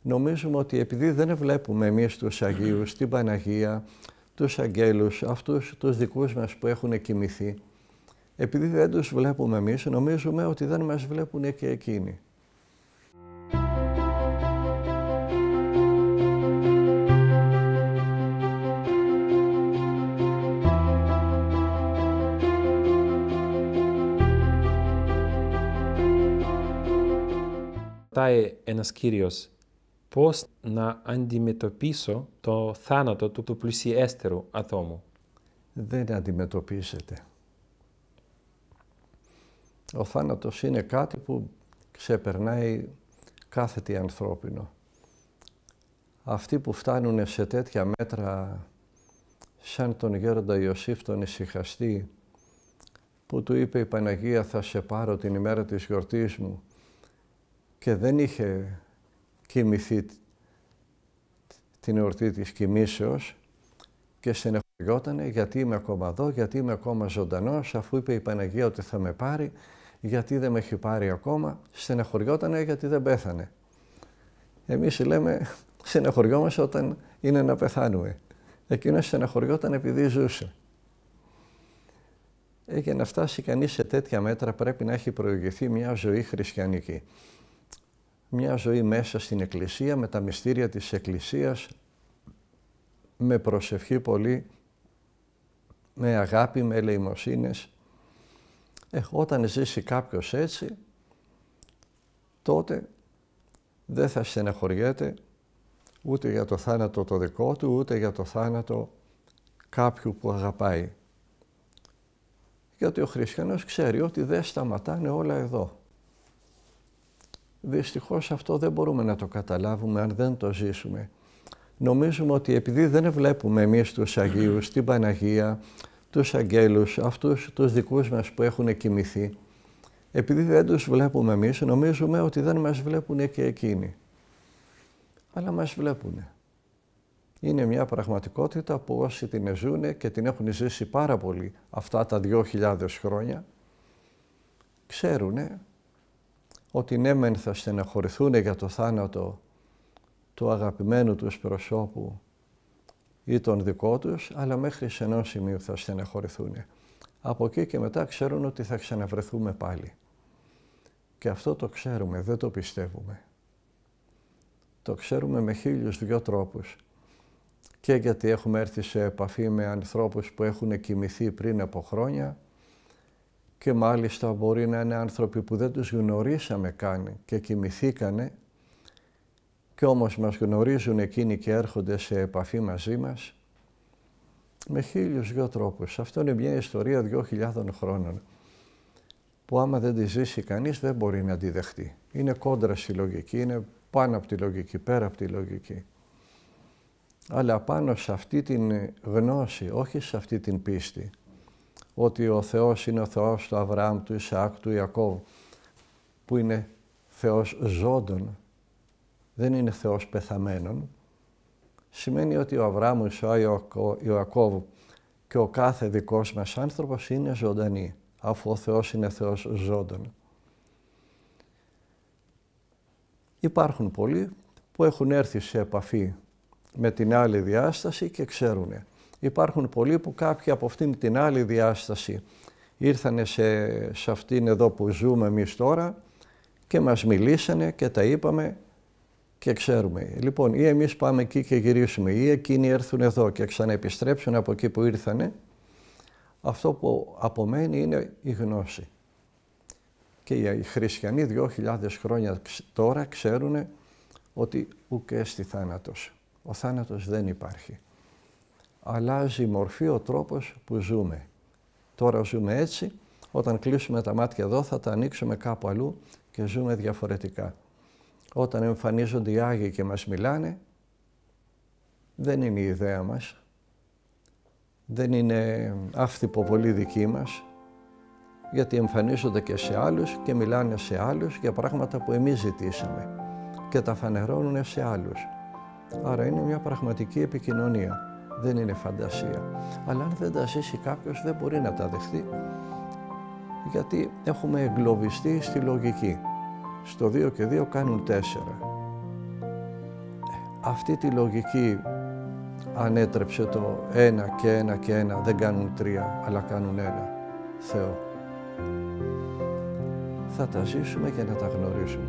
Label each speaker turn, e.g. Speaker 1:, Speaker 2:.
Speaker 1: Νομίζουμε ότι επειδή δεν βλέπουμε εμείς τους Αγίους, την Παναγία, τους αγγέλους, αυτούς τους δικούς μας που έχουν κοιμηθεί, επειδή δεν τους βλέπουμε εμείς, νομίζουμε ότι δεν μας βλέπουν και εκείνοι.
Speaker 2: Ρωτάει ένας κύριος πώς να αντιμετωπίσω το θάνατο του πλουσιέστερου ατόμου.
Speaker 1: Δεν αντιμετωπίζεται. Ο θάνατος είναι κάτι που ξεπερνάει κάθε τι ανθρώπινο. Αυτοί που φτάνουν σε τέτοια μέτρα, σαν τον γέροντα Ιωσήφ τον Ησυχαστή, που του είπε η Παναγία «Θα σε πάρω την ημέρα της γιορτής μου», και δεν είχε κοιμηθεί την εορτή της κοιμήσεως και στεναχωριότανε γιατί είμαι ακόμα εδώ, γιατί είμαι ακόμα ζωντανός, αφού είπε η Παναγία ότι θα με πάρει, γιατί δεν με έχει πάρει ακόμα, στεναχωριότανε γιατί δεν πέθανε. Εμείς λέμε στεναχωριόμαστε όταν είναι να πεθάνουμε. Εκείνος στεναχωριόταν επειδή ζούσε. Για να φτάσει κανείς σε τέτοια μέτρα πρέπει να έχει προηγηθεί μια ζωή χριστιανική. Μια ζωή μέσα στην Εκκλησία, με τα μυστήρια της Εκκλησίας, με προσευχή πολύ, με αγάπη, με ελεημοσύνες. Όταν ζήσει κάποιος έτσι, τότε δεν θα στεναχωριέται ούτε για το θάνατο το δικό του, ούτε για το θάνατο κάποιου που αγαπάει. Γιατί ο χριστιανός ξέρει ότι δεν σταματάνε όλα εδώ. Δυστυχώς αυτό δεν μπορούμε να το καταλάβουμε αν δεν το ζήσουμε. Νομίζουμε ότι επειδή δεν βλέπουμε εμείς τους Αγίους, την Παναγία, τους αγγέλους, αυτούς τους δικούς μας που έχουν κοιμηθεί, επειδή δεν τους βλέπουμε εμείς, νομίζουμε ότι δεν μας βλέπουν και εκείνοι. Αλλά μας βλέπουν. Είναι μια πραγματικότητα που όσοι την ζουν και την έχουν ζήσει πάρα πολύ αυτά τα 2.000 χρόνια, ξέρουν ότι ναι μεν θα στεναχωρηθούν για το θάνατο του αγαπημένου τους προσώπου ή τον δικό τους, αλλά μέχρι σε ενός σημείου θα στεναχωρηθούν. Από εκεί και μετά ξέρουν ότι θα ξαναβρεθούμε πάλι. Και αυτό το ξέρουμε, δεν το πιστεύουμε. Το ξέρουμε με 1.002 τρόπους. Και γιατί έχουμε έρθει σε επαφή με ανθρώπους που έχουν κοιμηθεί πριν από χρόνια, και μάλιστα μπορεί να είναι άνθρωποι που δεν τους γνωρίσαμε καν και κοιμηθήκανε και όμως μας γνωρίζουν εκείνοι και έρχονται σε επαφή μαζί μας με 1.002 τρόπους. Αυτό είναι μια ιστορία 2.000 χρόνων που άμα δεν τη ζήσει κανείς δεν μπορεί να τη δεχτεί. Είναι κόντρα στη λογική, είναι πάνω από τη λογική, πέρα από τη λογική. Αλλά πάνω σε αυτή την γνώση, όχι σε αυτή την πίστη, ότι ο Θεός είναι ο Θεός του Αβραάμ, του Ισαάκ, του Ιακώβ, που είναι Θεός ζώντων, δεν είναι Θεός πεθαμένων, σημαίνει ότι ο Αβραάμ, ο Ισαάκ, ο Ιακώβ και ο κάθε δικός μας άνθρωπος είναι ζωντανοί, αφού ο Θεός είναι Θεός ζώντων. Υπάρχουν πολλοί που έχουν έρθει σε επαφή με την άλλη διάσταση και ξέρουν. Υπάρχουν πολλοί που κάποιοι από αυτήν την άλλη διάσταση ήρθανε σε αυτήν εδώ που ζούμε εμείς τώρα και μας μιλήσανε και τα είπαμε και ξέρουμε. Λοιπόν, ή εμείς πάμε εκεί και γυρίσουμε, ή εκείνοι έρθουν εδώ και ξαναεπιστρέψουν από εκεί που ήρθανε, αυτό που απομένει είναι η γνώση. Και οι χριστιανοί 2.000 χρόνια τώρα ξέρουν ότι ουκ έστι θάνατος. Ο θάνατος δεν υπάρχει. Αλλάζει η μορφή, ο τρόπος που ζούμε. Τώρα ζούμε έτσι, όταν κλείσουμε τα μάτια εδώ θα τα ανοίξουμε κάπου αλλού και ζούμε διαφορετικά. Όταν εμφανίζονται οι Άγιοι και μας μιλάνε, δεν είναι η ιδέα μας, δεν είναι αυτυποβολή δική μας, γιατί εμφανίζονται και σε άλλους και μιλάνε σε άλλους για πράγματα που εμείς ζητήσαμε και τα φανερώνουν σε άλλους. Άρα είναι μια πραγματική επικοινωνία, δεν είναι φαντασία. Αλλά αν δεν τα ζήσει κάποιος δεν μπορεί να τα δεχτεί, γιατί έχουμε εγκλωβιστεί στη λογική. Στο 2 και 2 κάνουν 4. αυτή τη λογική ανέτρεψε το 1 και 1 και 1 δεν κάνουν 3, αλλά κάνουν 1, Θεό. Θα τα ζήσουμε και να τα γνωρίσουμε.